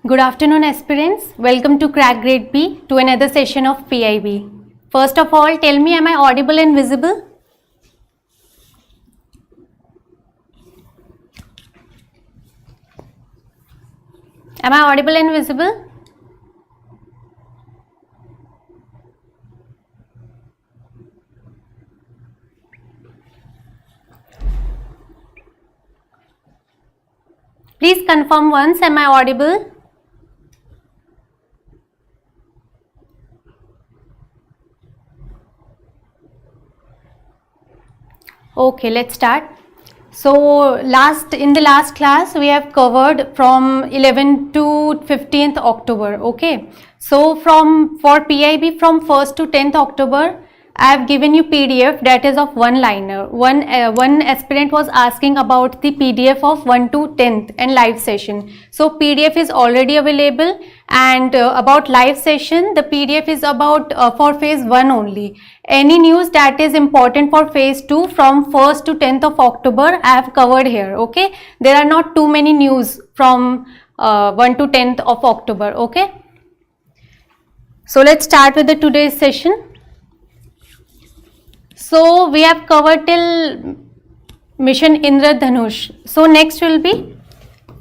Good afternoon, aspirants. Welcome to Crack Grade B to another session of PIB. First of all, tell me, am I audible and visible? Am I audible and visible? Please confirm once, am I audible? Okay, let's start. So in the last class we have covered from 11th to 15th October. Okay, so for PIB from 1st to 10th October I have given you PDF that is of one liner. One aspirant was asking about the PDF of 1 to 10th and live session. So PDF is already available, and about live session the PDF is about for phase 1 only. Any news that is important for phase 2 from 1st to 10th of October I have covered here. Okay, there are not too many news from 1 to 10th of October. Okay, so let's start with the today's session. So we have covered till Mission Indradhanush. So next will be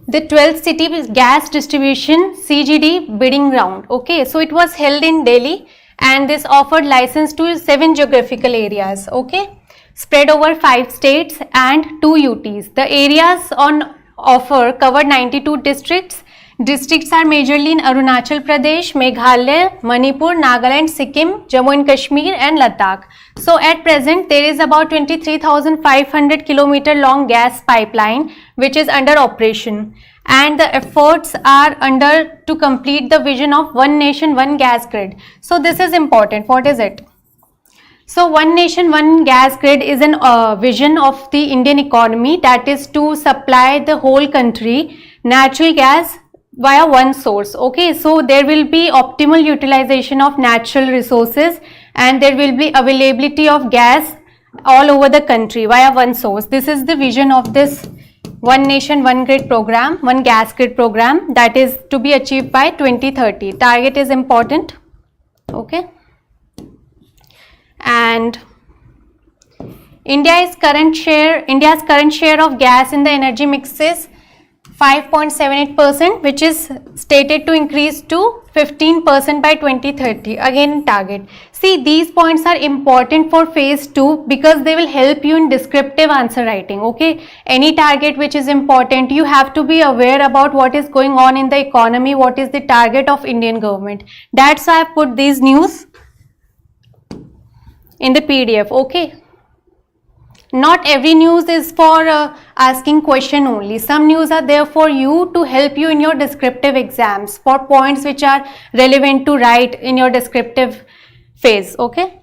the 12th city gas distribution CGD bidding round. Okay, so it was held in Delhi and this offered license to 7 geographical areas. Okay, spread over 5 states and 2 UTs. The areas on offer covered 92 districts. Districts are majorly in Arunachal Pradesh, Meghalaya, Manipur, Nagaland, Sikkim, Jammu and Kashmir and Ladakh. So at present there is about 23,500 km long gas pipeline which is under operation, and the efforts are under to complete the vision of one nation one gas grid. So this is important. What is it? So one nation one gas grid is an vision of the Indian economy, that is to supply the whole country natural gas via one source. Okay, so there will be optimal utilization of natural resources and there will be availability of gas all over the country via one source. This is the vision of this one nation one grid program, one gas grid program, that is to be achieved by 2030. Target is important. Okay, and India's current share of gas in the energy mix is 5.78%, which is stated to increase to 15% by 2030. Again target. See, these points are important for phase 2 because they will help you in descriptive answer writing. Okay, any target which is important, you have to be aware about what is going on in the economy, what is the target of Indian government. That's why I put these news in the PDF. Okay, not every news is for asking question only. Some news are there for you to help you in your descriptive exams, for points which are relevant to write in your descriptive phase. Okay,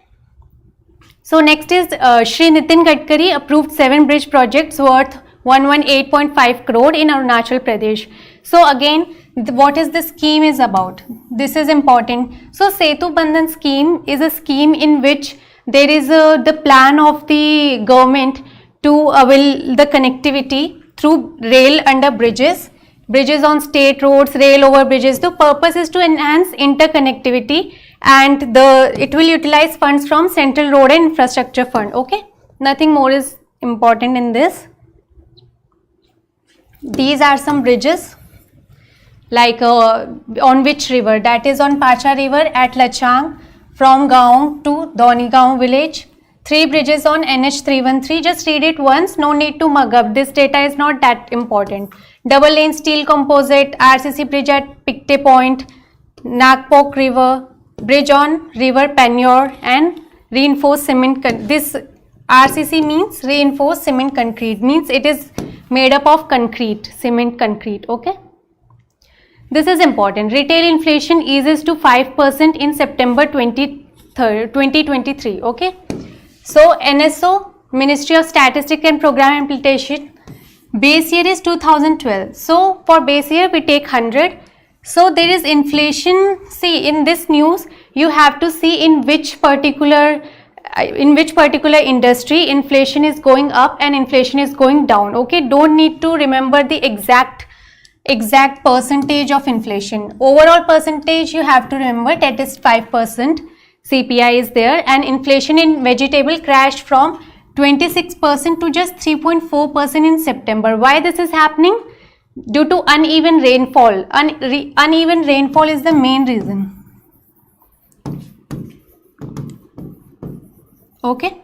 so next is Shri Nitin Gadkari approved 7 bridge projects worth 118.5 crore in Arunachal Pradesh. So again, what is the scheme is about? This is important. So Setu Bandhan scheme is a scheme in which there is the plan of the government to avail the connectivity through rail under bridges on state roads, rail over bridges. The purpose is to enhance interconnectivity, and it will utilize funds from Central Road and Infrastructure Fund. Okay, nothing more is important in this. These are some bridges, like on which river? That is on Pacha river at Lachang, from Gaon to Donigaon village. 3 bridges on NH 313. Just read it once, no need to mug up. This data is not that important. Double lane steel composite, RCC bridge at Picte Point, Nagpok river, bridge on river Panur, and reinforced cement. This RCC means reinforced cement concrete, means it is made up of concrete, cement concrete. Okay, this is important. Retail inflation eases to 5% in September 2023. Okay, so NSO, Ministry of Statistics and Program Implementation, base year is 2012. So for base year we take 100. So there is inflation. See, in this news you have to see in which particular industry inflation is going up and inflation is going down. Okay, don't need to remember the exact exact percentage of inflation. Overall percentage you have to remember that is 5% CPI is there, and inflation in vegetable crashed from 26% to just 3.4% in September. Why this is happening? Due to uneven rainfall. Uneven rainfall is the main reason. Okay.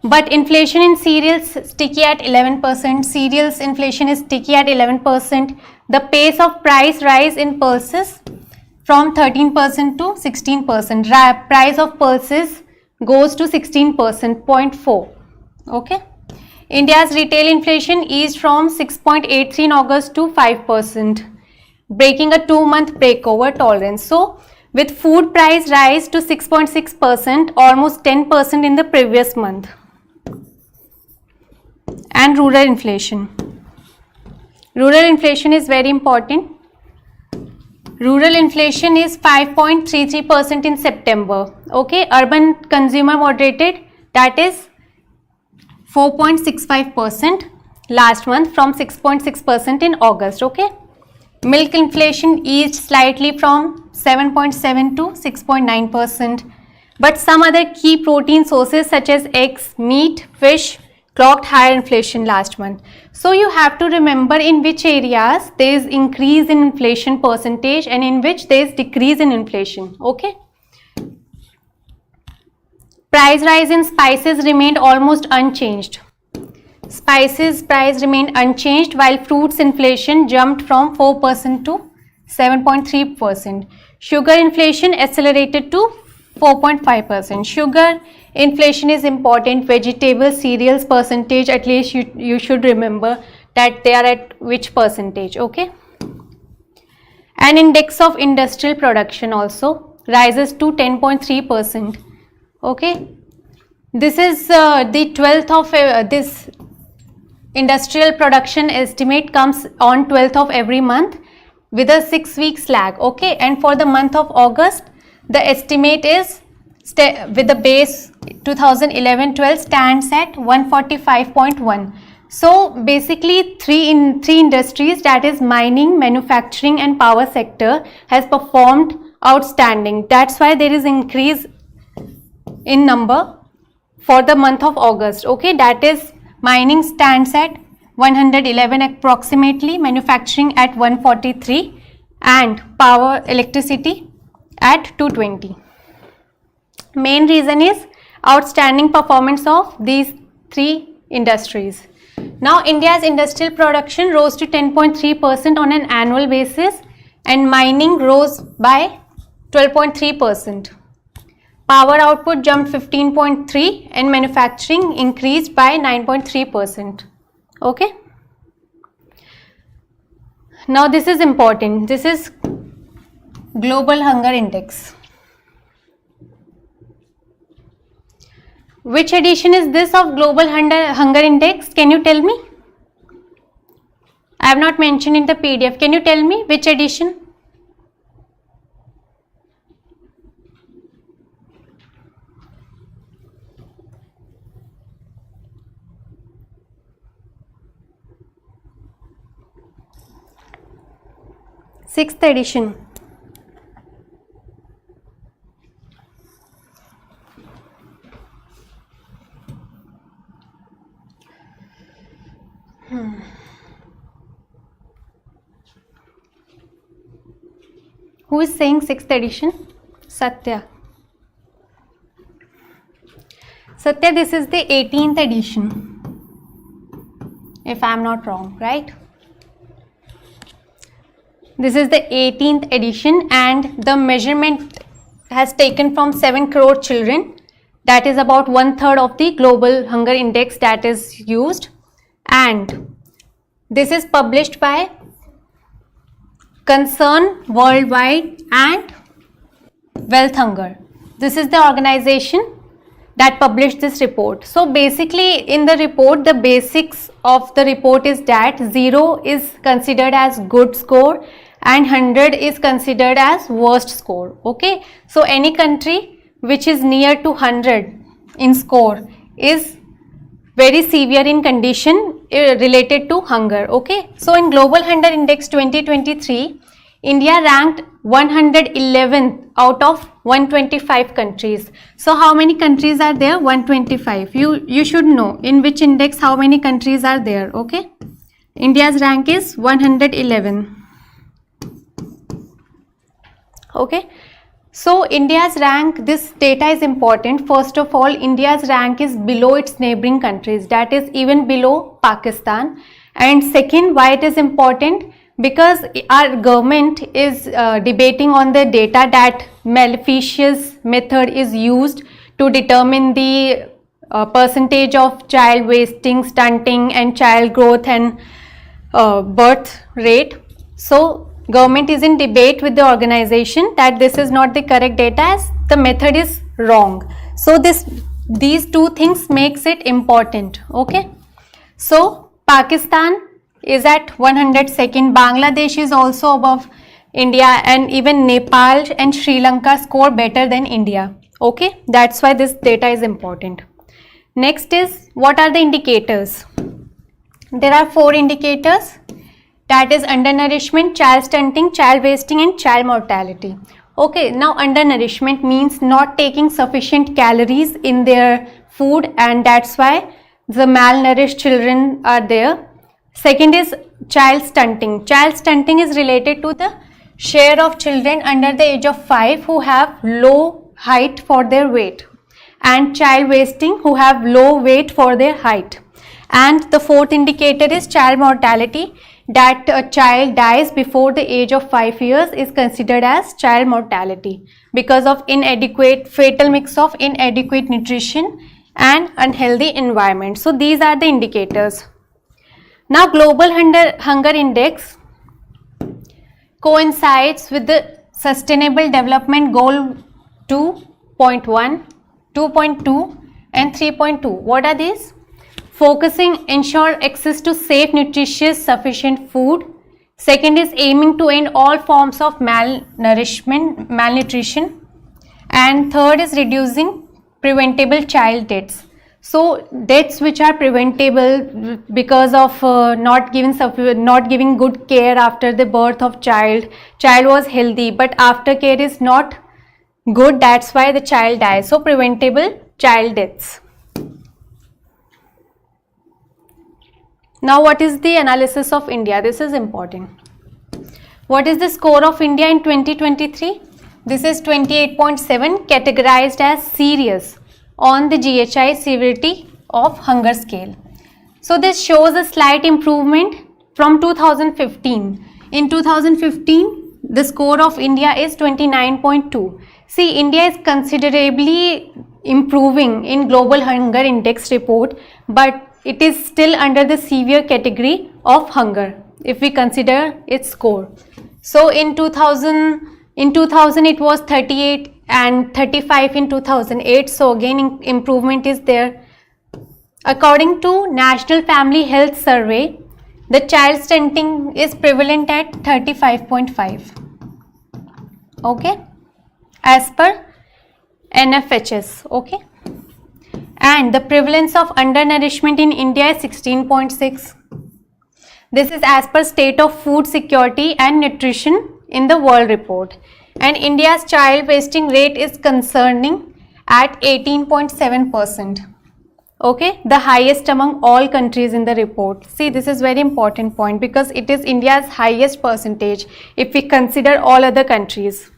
But inflation in cereals sticky at 11%. Cereals inflation is sticky at 11%. The pace of price rise in pulses from 13% to 16%. Price of pulses goes to 16%, 0.4. Okay. India's retail inflation eased from 6.83 in August to 5%, breaking a 2-month breakover tolerance. So, with food price rise to 6.6%, almost 10% in the previous month. And rural inflation. Rural inflation is very important. Rural inflation is 5.33% in September. Okay, urban consumer moderated, that is 4.65% last month from 6.6% in August. Okay, milk inflation eased slightly from 7.7 to 6.9%, but some other key protein sources such as eggs, meat, fish clocked higher inflation last month. So you have to remember in which areas there is increase in inflation percentage and in which there is decrease in inflation. Okay. Price rise in spices remained almost unchanged. Spices price remained unchanged while fruits inflation jumped from 4% to 7.3%. Sugar inflation accelerated to 4.5%. Sugar inflation is important. Vegetables, cereals percentage, at least you should remember that they are at which percentage. Okay. An index of industrial production also rises to 10.3%. Okay. This is the 12th of this industrial production estimate comes on 12th of every month with a 6 weeks lag. Okay. And for the month of August, the estimate is with the base 2011-12 stands at 145.1. So basically three industries, that is mining, manufacturing and power sector, has performed outstanding. That's why there is increase in number for the month of August. Okay, that is mining stands at 111 approximately, manufacturing at 143 and power electricity at 220. Main reason is outstanding performance of these three industries. Now India's industrial production rose to 10.3% on an annual basis and mining rose by 12.3%. Power output jumped 15.3% and manufacturing increased by 9.3%. Okay. Now this is important. This is Global Hunger Index. Which edition is this of Global Hunger Index? Can you tell me? I have not mentioned in the PDF. Can you tell me which edition? Sixth edition. Who is saying 6th edition? Satya. Satya, this is the 18th edition, if I am not wrong, right? This is the 18th edition and the measurement has taken from 7 crore children. That is about 1/3 of the Global Hunger Index that is used, and this is published by Concern Worldwide and Wealth Hunger. This is the organization that published this report. So basically in the report, the basics of the report is that 0 is considered as good score and 100 is considered as worst score. Okay, so any country which is near to 100 in score is very severe in condition, related to hunger. Okay, so in Global Hunger Index 2023, India ranked 111th out of 125 countries. So how many countries are there? 125. You should know in which index how many countries are there. Okay, India's rank is 111. Okay, so India's rank, this data is important. First of all, India's rank is below its neighboring countries, that is even below Pakistan. And second, why it is important? Because our government is debating on the data that malicious method is used to determine the percentage of child wasting, stunting and child growth and birth rate. So government is in debate with the organization that this is not the correct data, as the method is wrong. So these two things makes it important. Okay, so Pakistan is at 102nd, Bangladesh is also above India, and even Nepal and Sri Lanka score better than India. Okay, that's why this data is important. Next is, what are the indicators? There are 4 indicators, that is undernourishment, child stunting, child wasting and child mortality. Okay, now undernourishment means not taking sufficient calories in their food, and that's why the malnourished children are there. Second is child stunting. Child stunting is related to the share of children under the age of 5 who have low height for their weight, and child wasting who have low weight for their height. And the fourth indicator is child mortality, that a child dies before the age of 5 years is considered as child mortality because of fatal mix of inadequate nutrition and unhealthy environment. So these are the indicators. Now Global Hunger Index coincides with the Sustainable Development Goal 2.1, 2.2 and 3.2. What are these? Focusing, ensure access to safe, nutritious, sufficient food. Second is aiming to end all forms of malnutrition. And third is reducing preventable child deaths. So deaths which are preventable because of not giving good care after the birth of child was healthy but after care is not good, that's why the child dies. So preventable child deaths. Now what is the analysis of India? This is important. What is the score of India in 2023? This is 28.7, categorized as serious on the GHI severity of hunger scale. So this shows a slight improvement from 2015. In 2015, the score of India is 29.2. See, India is considerably improving in Global Hunger Index report, but it is still under the severe category of hunger if we consider its score. So in 2000 it was 38 and 35 in 2008. So again improvement is there. According to National Family Health Survey, the child stunting is prevalent at 35.5. Okay, as per NFHS. Okay, and the prevalence of undernourishment in India is 16.6. This is as per State of Food Security and Nutrition in the World Report. And India's child wasting rate is concerning at 18.7%. Okay, the highest among all countries in the report. See, this is very important point because it is India's highest percentage if we consider all other countries.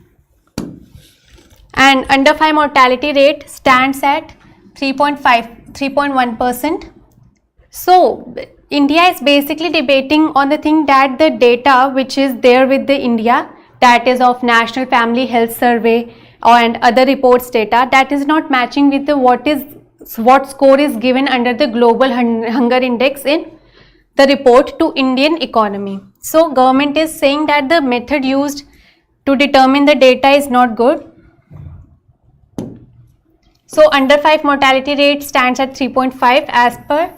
And under 5 mortality rate stands at 3.1%. So India is basically debating on the thing that the data which is there with the India, that is of National Family Health Survey and other reports data, that is not matching with the what score is given under the Global Hunger Index in the report to Indian economy. So government is saying that the method used to determine the data is not good. So under 5 mortality rate stands at 3.5 as per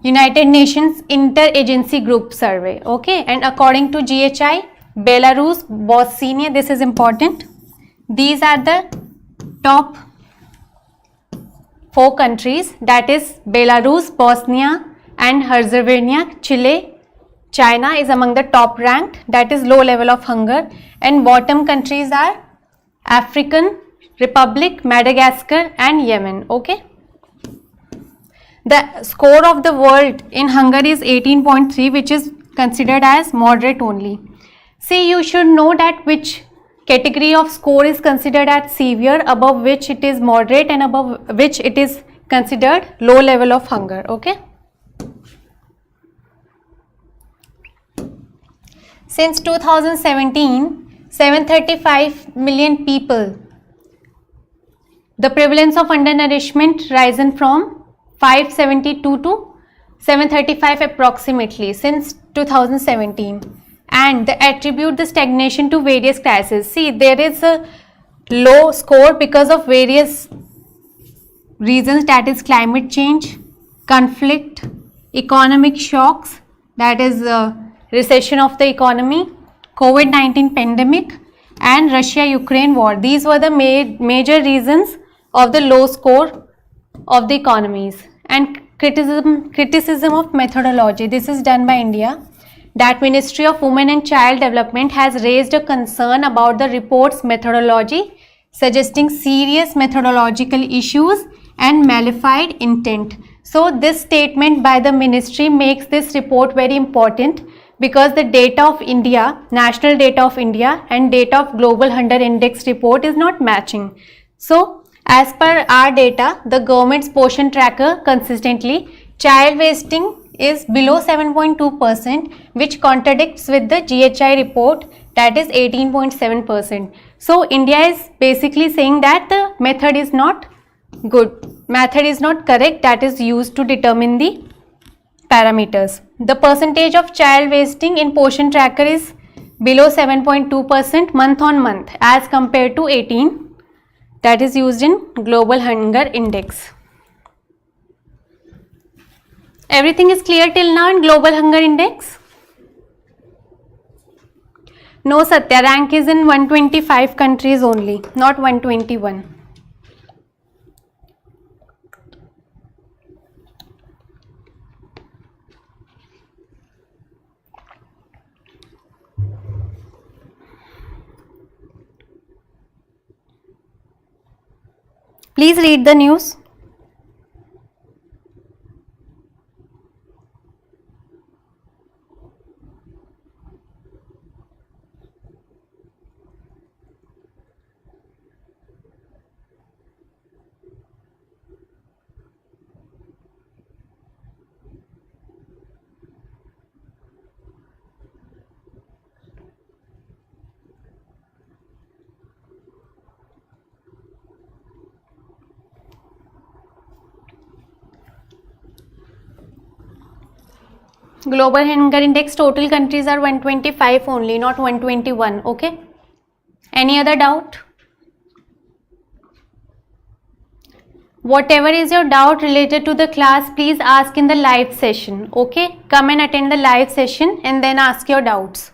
United Nations Interagency Group Survey. Okay, and according to GHI, Belarus, Bosnia, this is important. These are the top 4 countries, that is Belarus, Bosnia, and Herzegovina, Chile, China is among the top ranked, that is low level of hunger, and bottom countries are African Republic, Madagascar and Yemen. Okay. The score of the world in hunger is 18.3, which is considered as moderate only. See, you should know that which category of score is considered as severe, above which it is moderate and above which it is considered low level of hunger. Okay. Since 2017, 735 million people, the prevalence of undernourishment risen from 572 to 735 approximately since 2017, and they attribute the stagnation to various crises. See, there is a low score because of various reasons, that is climate change, conflict, economic shocks, that is recession of the economy, COVID-19 pandemic and Russia-Ukraine war. These were the major reasons of the low score of the economies. And criticism of methodology. This is done by India. That Ministry of Women and Child Development has raised a concern about the report's methodology, suggesting serious methodological issues and malified intent. So this statement by the ministry makes this report very important, because the data of India, national data of India and data of Global Hunger Index report is not matching. So as per our data, the government's portion tracker consistently, child wasting is below 7.2%, which contradicts with the GHI report, that is 18.7%. So India is basically saying that the method is not good, method is not correct, that is used to determine the parameters. The percentage of child wasting in portion tracker is below 7.2% month on month as compared to 18, that is used in Global Hunger Index. Everything is clear till now in Global Hunger Index? No, Satya, rank is in 125 countries only, not 121. Please read the news. Global Hunger Index total countries are 125 only, not 121. Okay. Any other doubt? Whatever is your doubt related to the class, please ask in the live session. Okay. Come and attend the live session and then ask your doubts.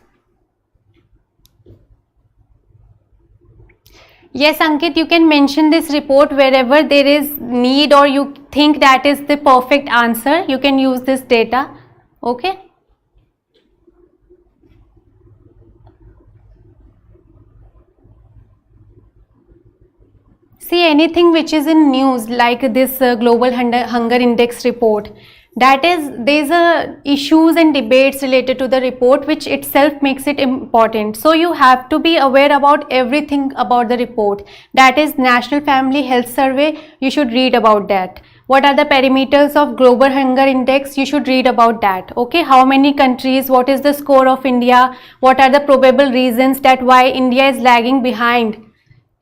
Yes, Ankit, you can mention this report wherever there is need or you think that is the perfect answer. You can use this data. Okay. See, anything which is in news like this Global Hunger Index report, that is, there's issues and debates related to the report which itself makes it important. So you have to be aware about everything about the report. That is National Family Health Survey, you should read about that. What are the parameters of Global Hunger Index? You should read about that. Okay, how many countries, what is the score of India, what are the probable reasons that why India is lagging behind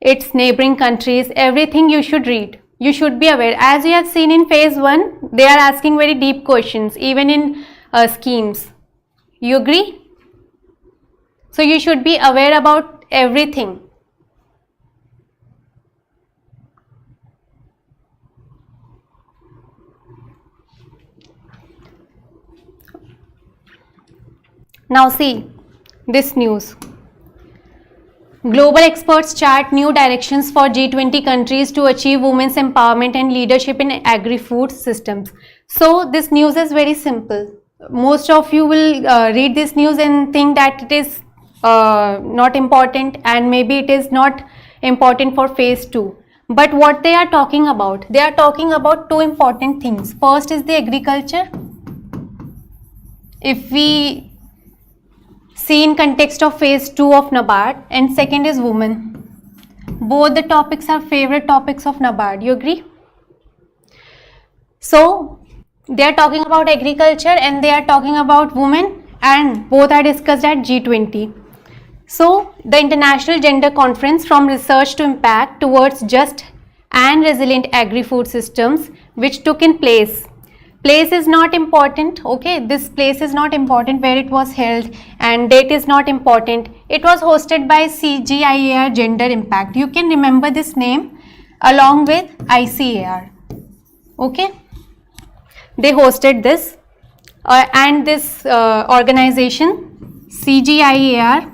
its neighboring countries, everything you should read. You should be aware. As you have seen in phase 1, they are asking very deep questions, even in schemes. You agree? So you should be aware about everything. Now see this news. Global experts chart new directions for G20 countries to achieve women's empowerment and leadership in agri-food systems. So this news is very simple. Most of you will read this news and think that it is not important, and maybe it is not important for phase 2. But what they are talking about? They are talking about two important things. First is the agriculture. If we see in context of phase 2 of NABARD, and second is women. Both the topics are favorite topics of NABARD. You agree? So they are talking about agriculture and they are talking about women, and both are discussed at G20. So the International Gender Conference from Research to Impact towards Just and Resilient Agri-Food Systems, which took in place. Place is not important, okay, this place is not important where it was held, and date is not important. It was hosted by CGIAR Gender Impact. You can remember this name along with ICAR, okay. They hosted this and this organization CGIAR,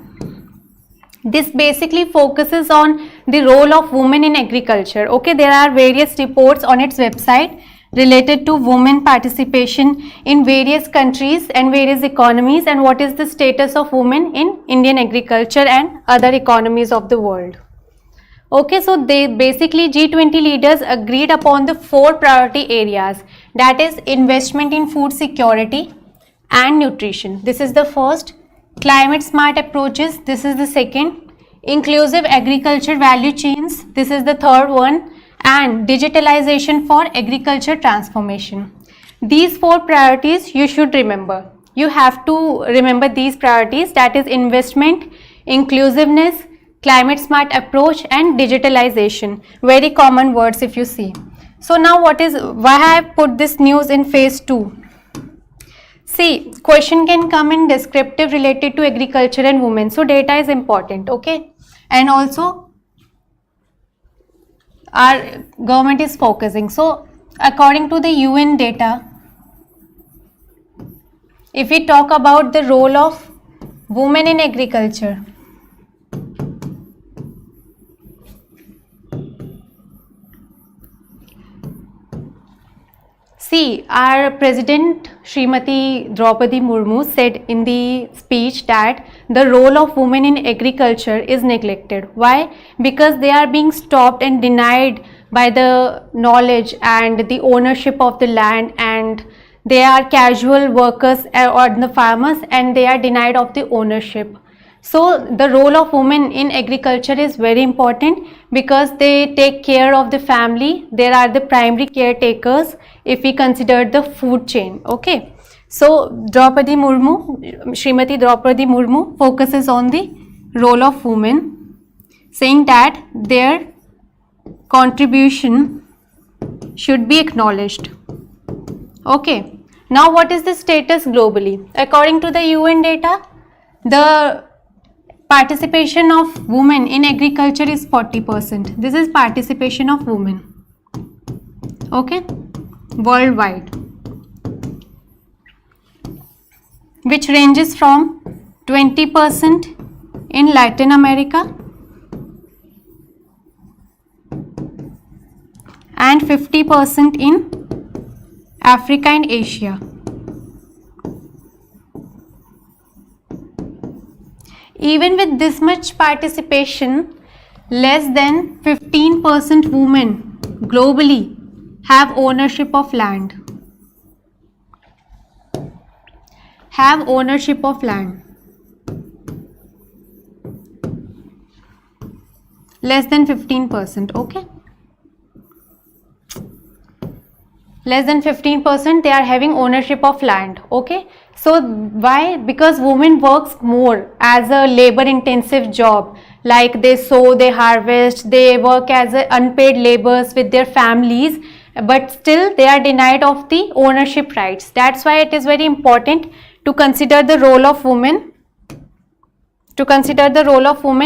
this basically focuses on the role of women in agriculture, okay. There are various reports on its website related to women participation in various countries and various economies, and what is the status of women in Indian agriculture and other economies of the world. Okay, so they basically G20 leaders agreed upon the 4 priority areas, that is investment in food security and nutrition. This is the first. Climate smart approaches. This is the second. Inclusive agriculture value chains. This is the third one. And digitalization for agriculture transformation. These 4 priorities you should remember. You have to remember these priorities, that is investment, inclusiveness, climate smart approach and digitalization. Very common words if you see. So now why I have put this news in phase 2? See, question can come in descriptive related to agriculture and women. So data is important, okay. And also our government is focusing. So according to the UN data, if we talk about the role of women in agriculture, see, our President Srimati Draupadi Murmu said in the speech that the role of women in agriculture is neglected. Why? Because they are being stopped and denied by the knowledge and the ownership of the land, and they are casual workers or the farmers, and they are denied of the ownership. So the role of women in agriculture is very important because they take care of the family. They are the primary caretakers if we consider the food chain, okay. So Srimati Draupadi Murmu focuses on the role of women, saying that their contribution should be acknowledged, okay. Now what is the status globally? According to the UN data, the participation of women in agriculture is 40%. This is participation of women, okay, worldwide, which ranges from 20% in Latin America and 50% in Africa and Asia. Even with this much participation, less than 15% women globally have ownership of land. Have ownership of land. Less than 15%, okay. Less than 15% they are having ownership of land, okay. So why? Because women works more as a labor intensive job, like they sow, they harvest, they work as a unpaid laborers with their families, but still they are denied of the ownership rights. That's why it is very important to consider the role of women,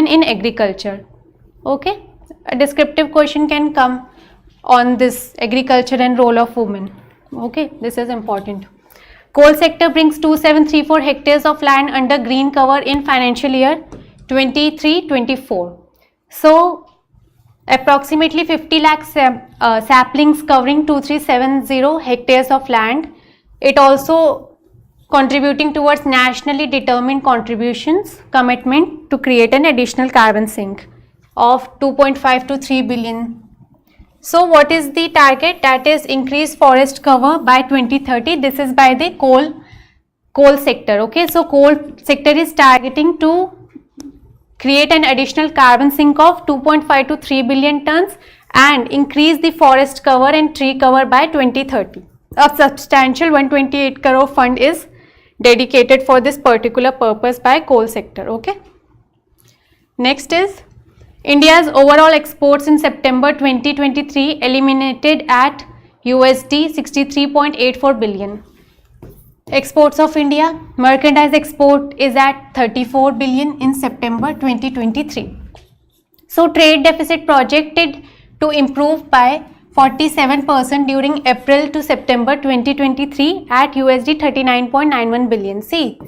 in agriculture, okay. A descriptive question can come on this agriculture and role of women, okay. This is important. Coal sector brings 2734 hectares of land under green cover in financial year 23-24. So approximately 50 lakh saplings covering 2370 hectares of land. It also contributing towards nationally determined contributions commitment to create an additional carbon sink of 2.5 to 3 billion. So what is the target? That is increased forest cover by 2030. This is by the coal sector. Okay, so coal sector is targeting to create an additional carbon sink of 2.5 to 3 billion tons and increase the forest cover and tree cover by 2030. A substantial 128 crore fund is dedicated for this particular purpose by coal sector. Okay. Next is India's overall exports in September 2023 eliminated at USD 63.84 billion. Exports of India, merchandise export is at 34 billion in September 2023. So trade deficit projected to improve by 47% during April to September 2023 at USD 39.91 billion. See,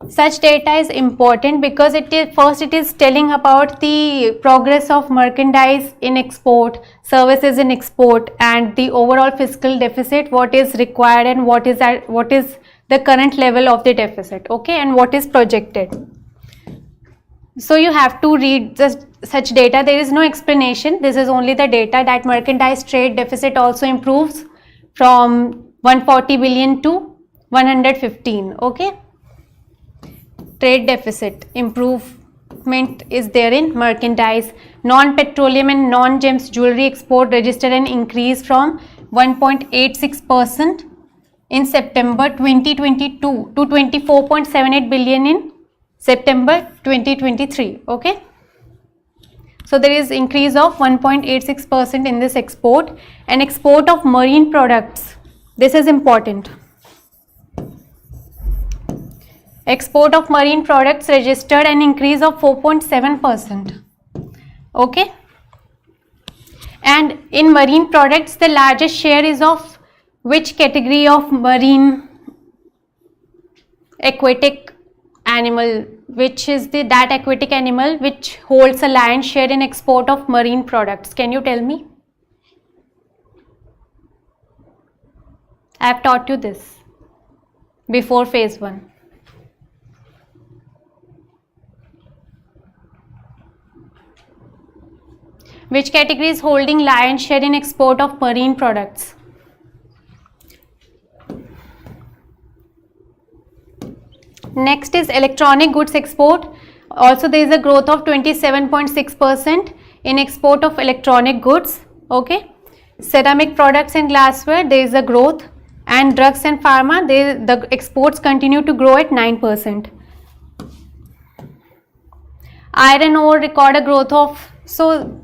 such data is important because it is telling about the progress of merchandise in export, services in export, and the overall fiscal deficit, what is required and what is the current level of the deficit, okay, and what is projected. So you have to read such data. There is no explanation. This is only the data that merchandise trade deficit also improves from 140 billion to 115, okay. Trade deficit improvement is there in merchandise. Non-petroleum and non-gems jewelry export registered an increase from 1.86% in September 2022 to 24.78 billion in September 2023. Okay. So there is increase of 1.86% in this export. And export of marine products. This is important. Export of marine products registered an increase of 4.7%. Okay. And in marine products, the largest share is of which category of marine aquatic animal, which is that aquatic animal which holds a lion's share in export of marine products? Can you tell me? I have taught you this before phase 1. Which category is holding lion's share in export of marine products? Next is electronic goods export. Also there is a growth of 27.6% in export of electronic goods. Okay. Ceramic products and glassware, there is a growth, and drugs and pharma, the exports continue to grow at 9%. Iron ore record a growth of, so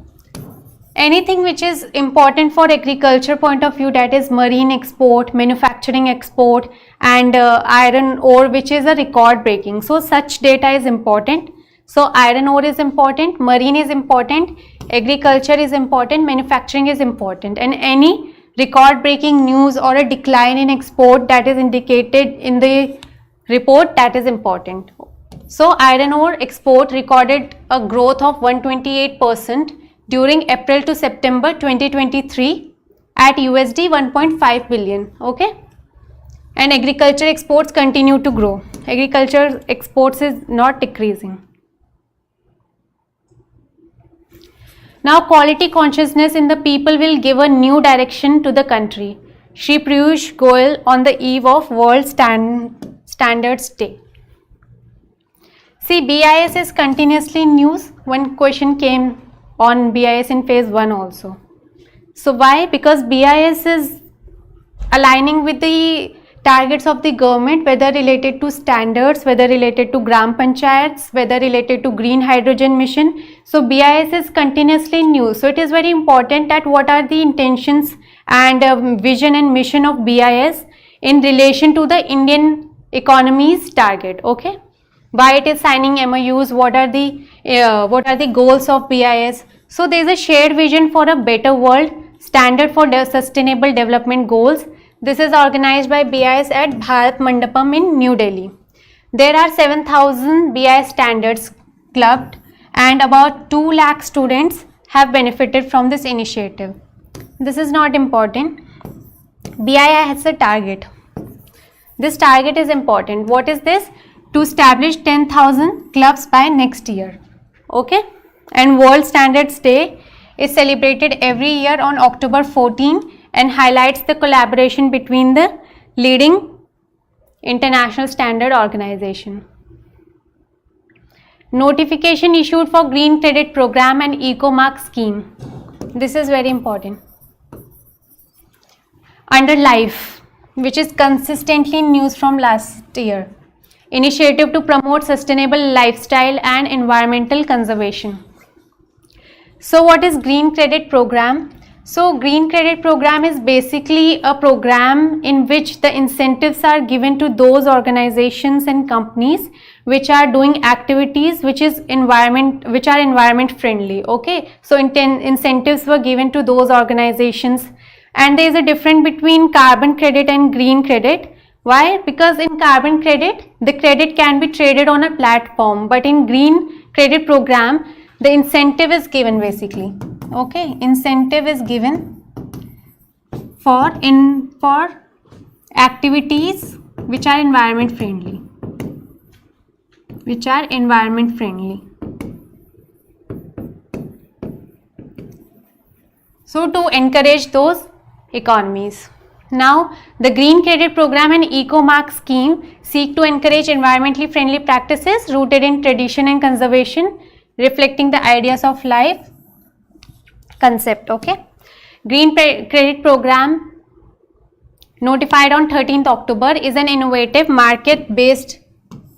anything which is important for agriculture point of view, that is marine export, manufacturing export, and iron ore, which is a record breaking. So such data is important. So iron ore is important, marine is important, agriculture is important, manufacturing is important, and any record breaking news or a decline in export that is indicated in the report, that is important. So iron ore export recorded a growth of 128% during April to September 2023 at USD 1.5 billion. Okay. And agriculture exports continue to grow. Agriculture exports is not decreasing. Now quality consciousness in the people will give a new direction to the country. Shri Piyush Goyal on the eve of World Standards Day. See, BIS is continuously in news. One question came on BIS in phase 1 also. So why? Because BIS is aligning with the targets of the government, whether related to standards, whether related to gram panchayats, whether related to green hydrogen mission. So BIS is continuously in news. So it is very important that what are the intentions and vision and mission of BIS in relation to the Indian economy's target. Okay. Why it is signing MOUs, what are the goals of BIS. So there is a shared vision for a better world, standard for sustainable development goals. This is organized by BIS at Bharat Mandapam in New Delhi. There are 7,000 BIS standards clubbed and about 2 lakh students have benefited from this initiative. This is not important. BII has a target. This target is important. What is this? To establish 10,000 clubs by next year. Okay? And World Standards Day is celebrated every year on October 14 and highlights the collaboration between the leading international standard organization. Notification issued for Green Credit Program and Eco-Mark Scheme. This is very important. Under LIFE, which is consistently in news from last year. Initiative to promote sustainable lifestyle and environmental conservation. So what is Green Credit Program? So Green Credit Program is basically a program in which the incentives are given to those organizations and companies which are doing activities which are environment friendly. Okay, so incentives were given to those organizations, and there is a difference between carbon credit and green credit. Why? Because in carbon credit, the credit can be traded on a platform, but in green credit program, the incentive is given basically. Okay, incentive is given for activities which are environment friendly. So to encourage those economies. Now, the Green Credit Program and Eco-Mark Scheme seek to encourage environmentally friendly practices rooted in tradition and conservation, reflecting the ideas of life concept. Okay, Green Credit Program, notified on 13th October, is an innovative market-based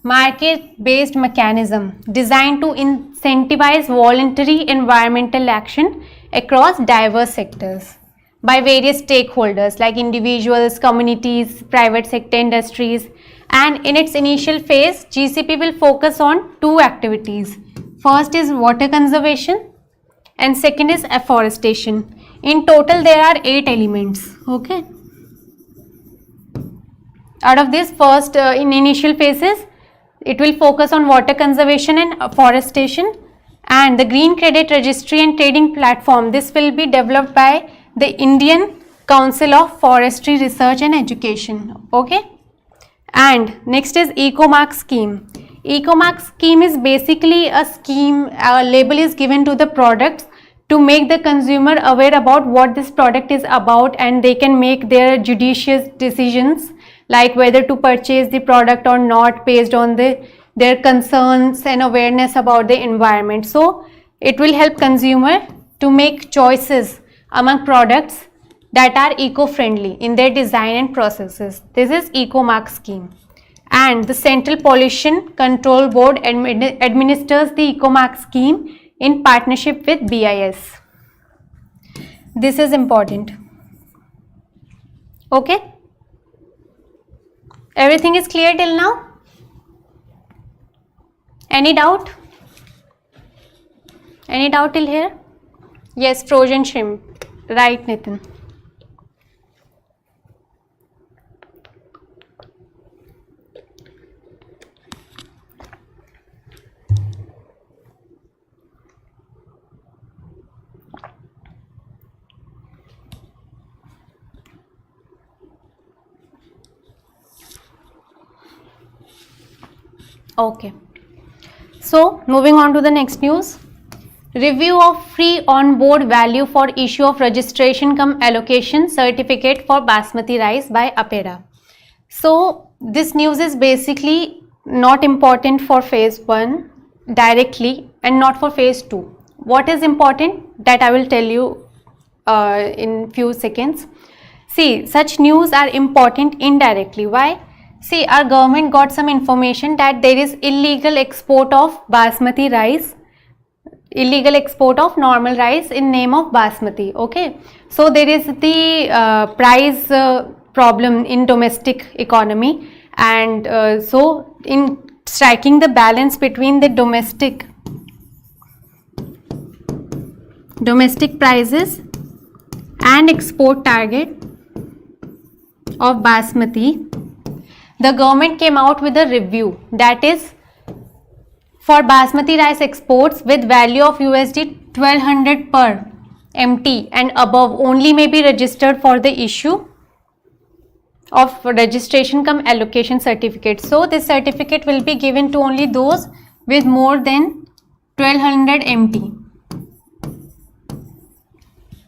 mechanism designed to incentivize voluntary environmental action across diverse sectors by various stakeholders like individuals, communities, private sector industries, and in its initial phase, GCP will focus on 2 activities. First is water conservation and second is afforestation. In total, there are 8 elements. Okay. Out of this, first in initial phases, it will focus on water conservation and afforestation, and the Green Credit Registry and Trading Platform. This will be developed by the Indian Council of Forestry Research and Education. Okay. And next is Eco-Mark Scheme. Eco-Mark Scheme is basically a scheme, a label is given to the products to make the consumer aware about what this product is about, and they can make their judicious decisions like whether to purchase the product or not based on their concerns and awareness about the environment. So it will help consumer to make choices among products that are eco-friendly in their design and processes. This is Eco-Mark Scheme. And the Central Pollution Control Board administers the Eco-Mark Scheme in partnership with BIS. This is important. Okay. Everything is clear till now? Any doubt? Any doubt till here? Yes, frozen shrimp. Right, Nitin. Okay. So, moving on to the next news. Review of free on-board value for issue of registration cum allocation certificate for basmati rice by APERA. So, this news is basically not important for phase 1 directly and not for phase 2. What is important, that I will tell you in few seconds. See, such news are important indirectly. Why? See, our government got some information that there is illegal export of basmati rice, illegal export of normal rice in name of basmati. Okay, so there is the price problem in domestic economy, and so in striking the balance between the domestic prices and export target of basmati, the government came out with a review, that is for basmati rice exports with value of USD 1200 per MT and above only may be registered for the issue of registration cum allocation certificate. So this certificate will be given to only those with more than 1200 MT,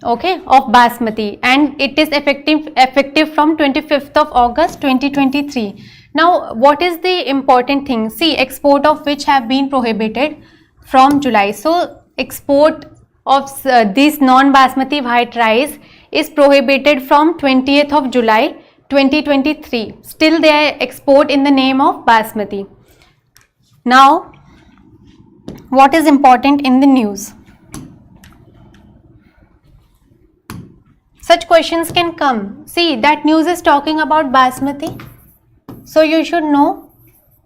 okay, of basmati, and it is effective from 25th of August 2023. Now what is the important thing? See, export of which have been prohibited from July. So export of this non-basmati white rice is prohibited from 20th of July 2023. Still they export in the name of basmati. Now what is important in the news? Such questions can come. See, that news is talking about basmati. So you should know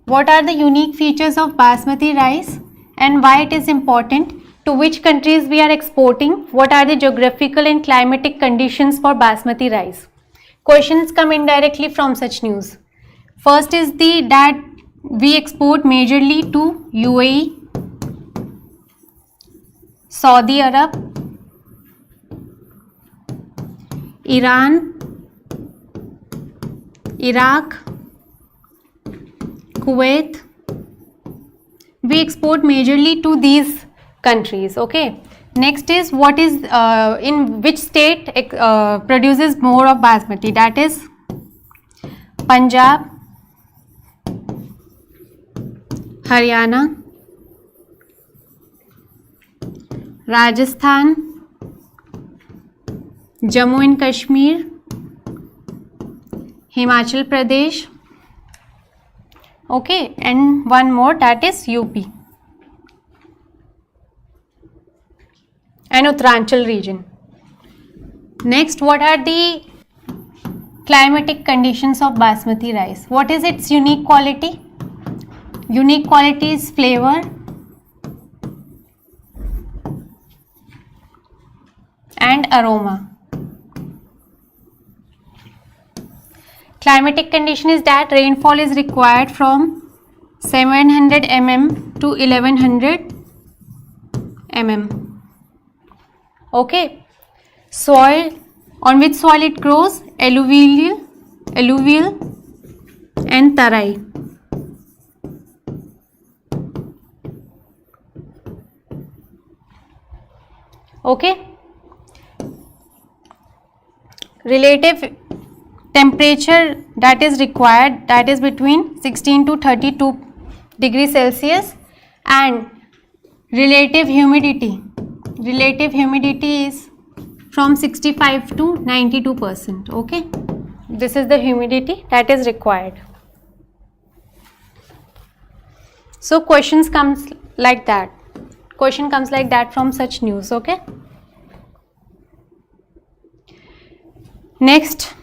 what are the unique features of basmati rice and why it is important, to which countries we are exporting, what are the geographical and climatic conditions for basmati rice. Questions come indirectly from such news. First is that we export majorly to UAE, Saudi Arab, Iran, Iraq, Kuwait. We export majorly to these countries, okay. Next is what is in which state produces more of basmati, that is Punjab, Haryana, Rajasthan, Jammu and Kashmir, Himachal Pradesh, okay, and one more, that is UP and Uttaranchal region. Next, what are the climatic conditions of basmati rice? What is its unique quality? Unique quality is flavor and aroma. Climatic condition is that rainfall is required from 700 mm to 1100 mm. Okay. Soil, on which soil it grows? Alluvial and tarai. Okay. Relative temperature that is required, that is between 16 to 32 degrees Celsius, and relative humidity is from 65 to 92%, okay. This is the humidity that is required. So question comes like that from such news, okay. Next,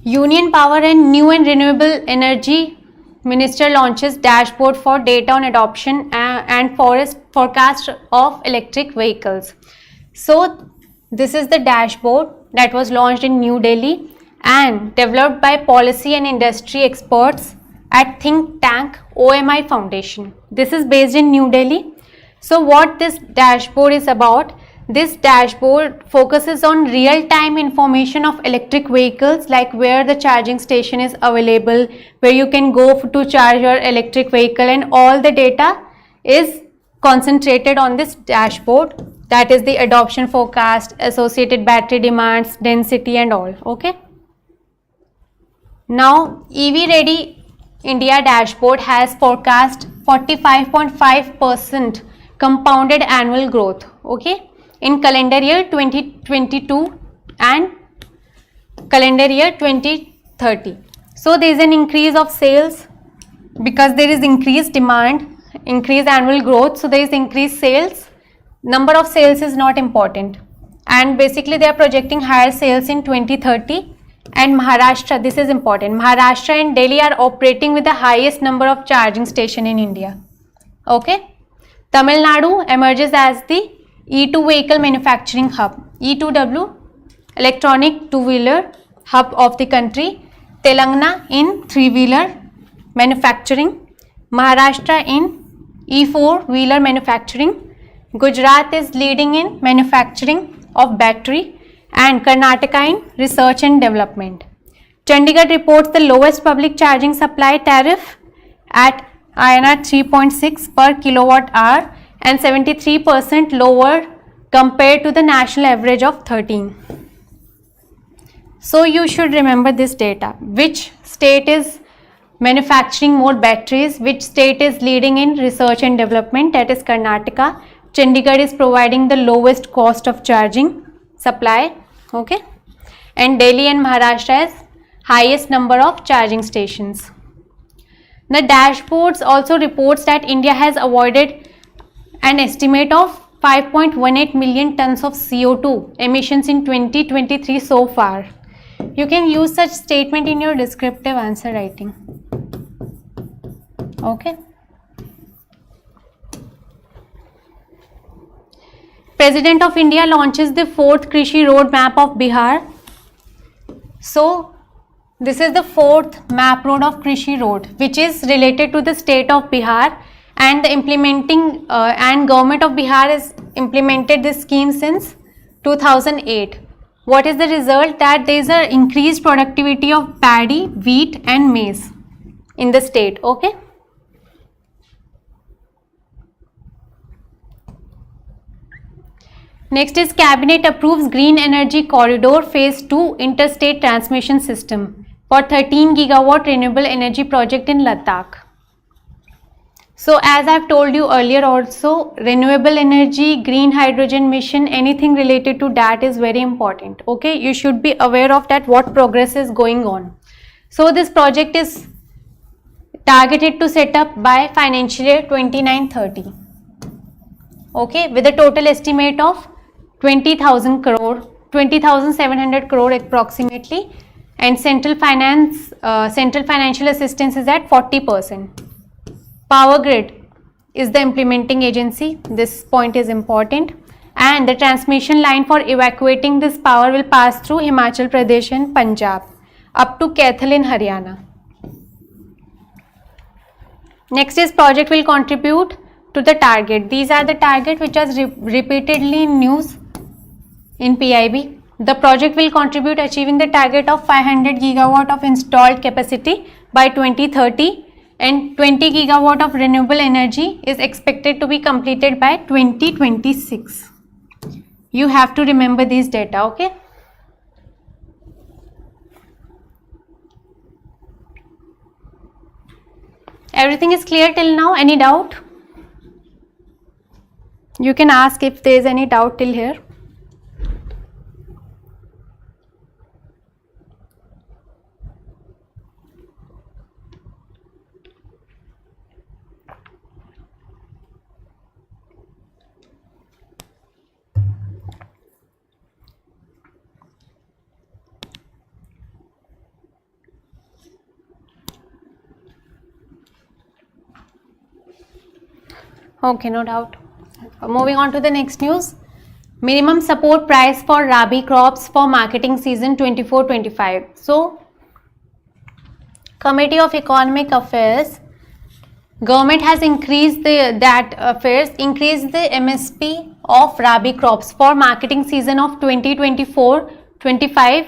Union Power and New and Renewable Energy Minister launches dashboard for data on adoption and forecast of electric vehicles. So this is the dashboard that was launched in New Delhi and developed by policy and industry experts at think tank OMI Foundation. This is based in New Delhi. So what this dashboard is about? This dashboard focuses on real-time information of electric vehicles, like where the charging station is available, where you can go to charge your electric vehicle, and all the data is concentrated on this dashboard. That is the adoption forecast, associated battery demands, density and all, okay. Now EV Ready India dashboard has forecast 45.5% compounded annual growth, okay, in calendar year 2022 and calendar year 2030. So there is an increase of sales because there is increased demand, increased annual growth, so there is increased sales. Number of sales is not important, and basically they are projecting higher sales in 2030. And Maharashtra, this is important, Maharashtra and Delhi are operating with the highest number of charging station in India, okay. Tamil Nadu emerges as the E2 vehicle manufacturing hub, E2W electronic two-wheeler hub of the country, Telangana in three-wheeler manufacturing, Maharashtra in E4 wheeler manufacturing. Gujarat is leading in manufacturing of battery and Karnataka in research and development. Chandigarh reports the lowest public charging supply tariff at INR 3.6 per kilowatt hour and 73% lower compared to the national average of 13. So you should remember this data. Which state is manufacturing more batteries? Which state is leading in research and development? That is Karnataka. Chandigarh is providing the lowest cost of charging supply. Okay. And Delhi and Maharashtra has highest number of charging stations. The dashboards also reports that India has avoided an estimate of 5.18 million tons of CO2 emissions in 2023 so far. You can use such statement in your descriptive answer writing. Okay. President of India launches the 4th Krishi Roadmap of Bihar. So, this is the 4th map road of Krishi Road, which is related to the state of Bihar, and the implementing and government of Bihar has implemented this scheme since 2008. What is the result? That there is an increased productivity of paddy, wheat and maize in the state. Okay. Next is Cabinet approves Green Energy Corridor Phase 2 Interstate Transmission System for 13 gigawatt renewable energy project in Ladakh. So as I have told you earlier also, renewable energy, green hydrogen mission, anything related to that is very important. Okay, you should be aware of that, what progress is going on. So this project is targeted to set up by financial year 29-30. Okay, with a total estimate of 20,000 crore, 20,700 crore approximately, and central financial assistance is at 40%. Power Grid is the implementing agency. This point is important, and the transmission line for evacuating this power will pass through Himachal Pradesh and Punjab up to Kaithal in Haryana. Next is project will contribute to the target. These are the target which was repeatedly in news in PIB. The project will contribute achieving the target of 500 gigawatt of installed capacity by 2030. And 20 gigawatt of renewable energy is expected to be completed by 2026. You have to remember these data, okay? Everything is clear till now? Any doubt? You can ask if there is any doubt till here. Okay, no doubt. Moving on to the next news. Minimum support price for Rabi crops for marketing season 24-25. So, Committee of Economic Affairs, government has increased increased the MSP of Rabi crops for marketing season of 2024-25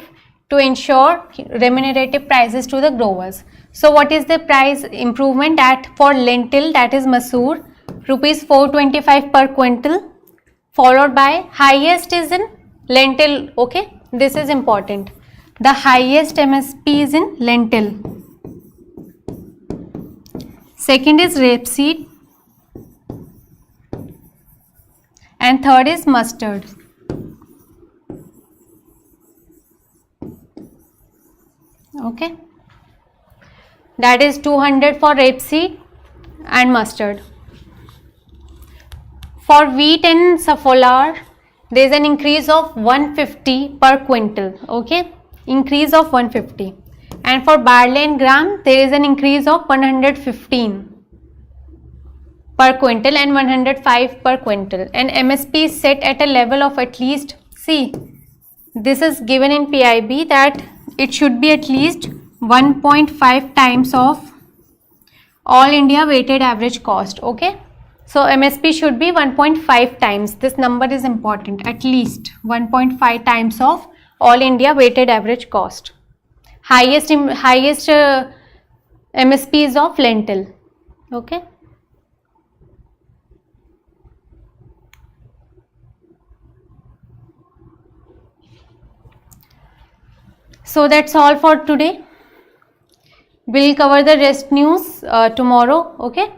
to ensure remunerative prices to the growers. So, what is the price improvement for lentil, that is masoor, rupees 425 per quintal, followed by highest is in lentil. Okay, this is important. The highest MSP is in lentil. Second is rapeseed, and third is mustard. Okay, that is 200 for rapeseed and mustard. For wheat and safflower, there is an increase of 150 per quintal. Okay, increase of 150. And for barley and gram, there is an increase of 115 per quintal and 105 per quintal. And MSP is set at a level of at least, see, this is given in PIB that it should be at least 1.5 times of all India weighted average cost. Okay. So MSP should be 1.5 times. This number is important. At least 1.5 times of all India weighted average cost. Highest MSP is of lentil. Okay. So that's all for today. We'll cover the rest news tomorrow. Okay.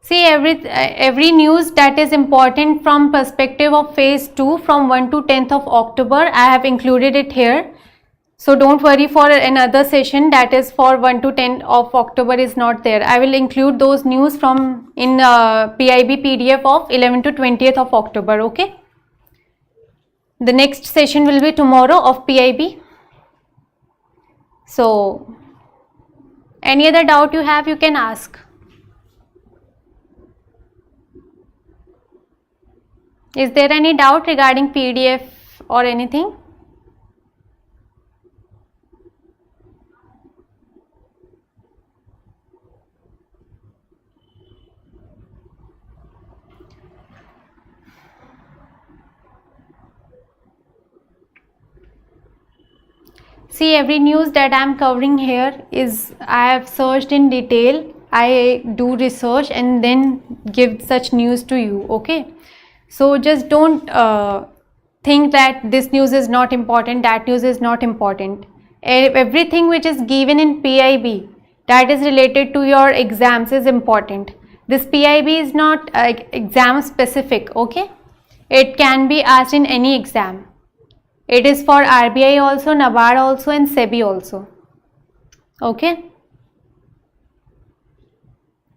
See, every news that is important from perspective of phase 2 from 1 to 10th of October, I have included it here. So don't worry for another session that is for 1 to 10 of October is not there. I will include those news from in PIB PDF of 11 to 20th of October. Okay. The next session will be tomorrow of PIB. So any other doubt you have, you can ask. Is there any doubt regarding PDF or anything? See, every news that I am covering here is I have searched in detail. I do research and then give such news to you. Okay. So just don't think that this news is not important, that news is not important. Everything which is given in PIB that is related to your exams is important. This PIB is not exam specific. Okay. It can be asked in any exam. It is for RBI also, NABARD also and SEBI also. Okay.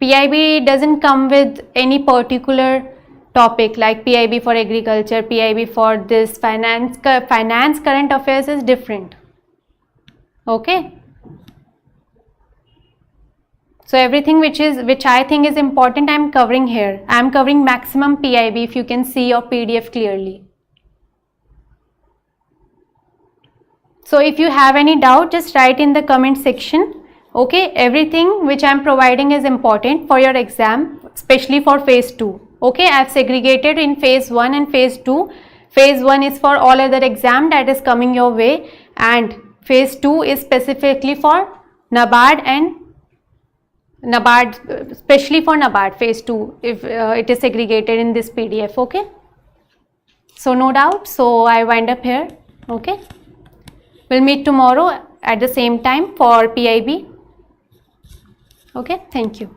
PIB doesn't come with any particular topic like PIB for agriculture, PIB for this, finance current affairs is different. Okay. So everything which I think is important, I am covering here. I am covering maximum PIB if you can see your PDF clearly. So if you have any doubt, just write in the comment section. Okay. Everything which I am providing is important for your exam, especially for phase 2. Okay, I have segregated in phase 1 and phase 2. Phase 1 is for all other exam that is coming your way, and phase 2 is specifically for NABARD and NABARD, especially for NABARD phase 2 if it is segregated in this PDF. Okay. So no doubt. So I wind up here. Okay. We'll meet tomorrow at the same time for PIB. Okay. Thank you.